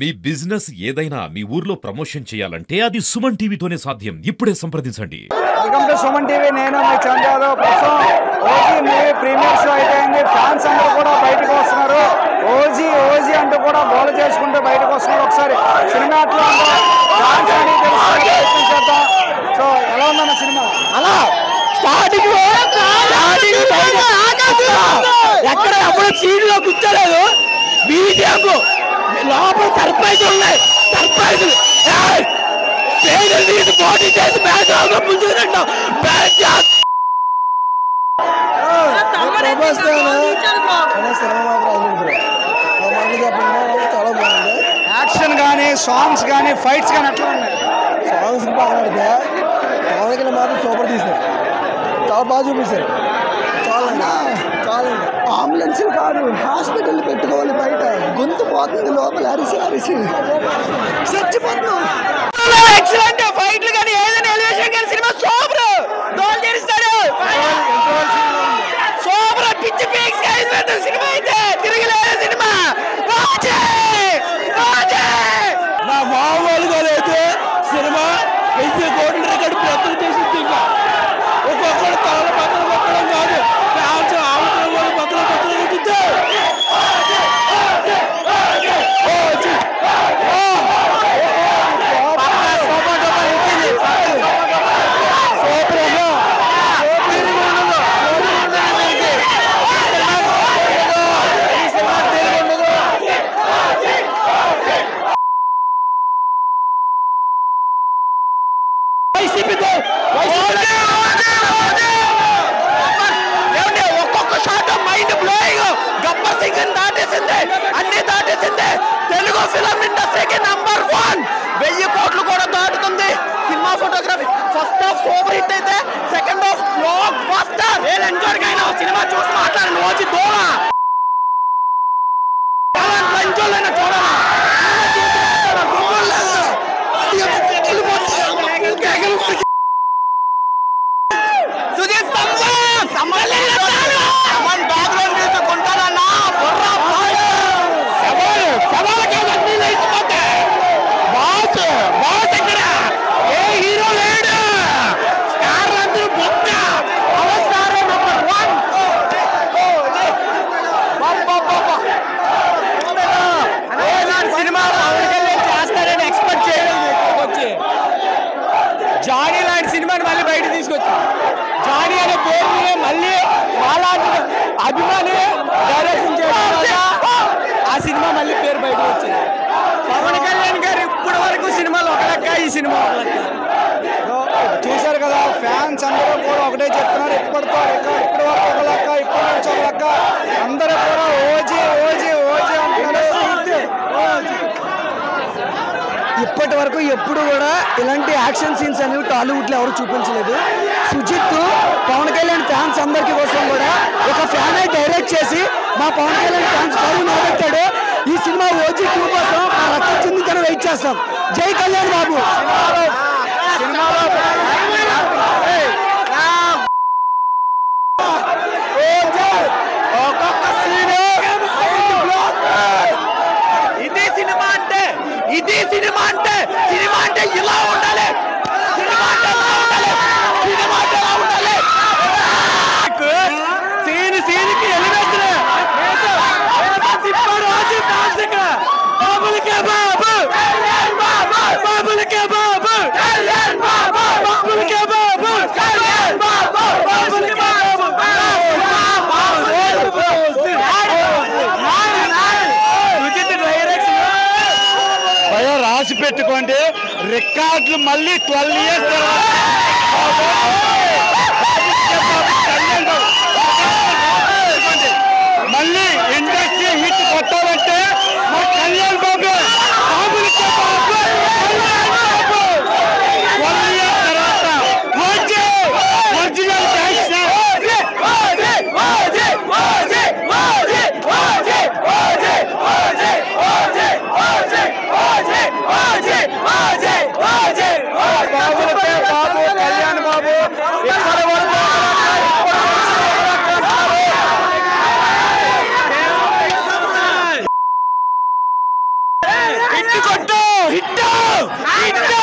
మీ business ఏదైనా మీ ఊర్లో promotion చేయాలంటే అది సుమన్ టీవీతోనే సాధ్యం. ఇప్పుడే సంప్రదించండి. Welcome to Suman TV. నేను మీ చంద్రయాదవ్. ప్రస్తుతం ఓజీ మూవీ ప్రీమియర్ షో అయిపోయింది. ఫ్యాన్స్ అందరూ కూడా బయటకు వస్తున్నారు. ఓజీ ఓజీ అంటూ కూడా గోల చేసుకుంటూ బయటకు వస్తున్నారు. ఒకసారి సినిమా ఎట్లా ఉందో ఫ్యాన్స్ అని తెలుసుకునే చేద్దాం. సో ఎలా ఉందన్న సినిమా? అలా స్టార్టింగ్ ఎక్కడ ఎప్పుడు సీట్లో కూర్చోలేదు. బీజేపీ లోపల సర్ప్రైజ్ ఉన్నాయి. సర్ప్రైజ్ పోటీ చేసి మ్యాచ్ ముందుకుంటాం. చాలా బాగుంది. యాక్షన్ కానీ సాంగ్స్ కానీ ఫైట్స్ కానీ ఎట్లా ఉన్నాయి? సాంగ్స్ బాగా పవన్ మాత్రం సూపర్ తీశారు. చాలా బాగా చూపించారు. చాలండి అంబులెన్స్ కాదు, హాస్పిటల్ పెట్టుకోవాలి. బయట గొంతు పోతుంది, లోపల అరిసి అరిసి చచ్చిపోతున్నాం. ఎక్సలెంట్ ఫైట్లు కానీ ఏదైనా ఎలివేషన్ కానీ సినిమా సూపర్. గోల్ చేస్తాడు సూపర్. పిచ్చి పీక్స్ సినిమా అయితే తిరగలేదు. సినిమా నా మామూలుగా అయితే సినిమా 1000 కోట్ల రికార్డు ప్రయత్నం చేసింది. ఇంకా ఒక్కొక్కరు తల పక్కన పక్కడం కాదు, ఫ్యాన్స్ ఆవుతున్న పక్కన పక్కన ఉంటుంది. ఒక్కొక్క shot mind blowing. Gabbar Singh దాటేసింది, అన్ని దాటేసింది. తెలుగు ఫిల్మ్ ఇండస్ట్రీకి నంబర్ 1. 1000 కోట్లు కూడా దాటుతుంది. Cinema photography first half super hit అయితే సెకండ్ హాఫ్ బ్లాక్ బస్టర్. ఏ లంచోడికి అయినా సినిమా చూసి మాట్లాడండి. వచ్చి దూర లంచోళ్ళైనా చూడాలి. జానీ లాంటి సినిమాని మళ్ళీ బయట తీసుకొచ్చి జానీ అనే పేరుని మళ్ళీ వాళ్ళ అభిమాని డైరెక్షన్ చేయడం ఆ సినిమా మళ్ళీ పేరు బయట వచ్చింది. పవన్ కళ్యాణ్ గారు ఇప్పటి వరకు సినిమాలు ఒక లెక్క, ఈ సినిమా ఒక లెక్క. చూశారు కదా, ఫ్యాన్స్ అందరూ కూడా ఒకటే చెప్తున్నారు. ఇప్పటి వరకు ఒక లెక్క, ఇప్పటి నుంచి ఒక లెక్క. అందరూ కూడా ఓజీ ఓజీ ఓజీ అంటున్నారు. ఇప్పటి వరకు ఎప్పుడు కూడా ఇలాంటి యాక్షన్ సీన్స్ అనేవి టాలీవుడ్లో ఎవరు చూపించలేదు. సుజిత్ పవన్ కళ్యాణ్ ఫ్యాన్స్ అందరికీ కోసం కూడా ఒక ఫ్యాన్ అయి డైరెక్ట్ చేసి మా పవన్ కళ్యాణ్ ఫ్యాన్స్ పరువు నిలబెట్టాడు. ఈ సినిమా ఓజీ 2 కోసం మా రక్తం చిందించని వెయిట్ చేస్తాం. జై కళ్యాణ్ బాబు. ఇది సినిమా అంటే ఇలా ఉండాలి. సినిమా అంటే ఇలా ఉండాలి. సినిమా అంటే ఇలా ఉండాలి. సీన్కి ఎలివేషన్ తిప్పాడు ఓజీ ఫ్యాన్స్. బాబులకే బాబు, బాబులకే బాబు, బాబులకే బాబు, బాబులకే రాసి పెట్టుకోండి. రికార్డులు మళ్ళీ 12 years మళ్ళీ ఇండస్ట్రీ హిట్ కొట్టాలంటే మా కళ్యాణ్ బాబు, బాబులకే బాబు, 12 years తర్వాత ఒరిజినల్ బాబు కళ్యాణ్ బాబు ఇప్పటి వరకు కొట్టు హిట్ హిట్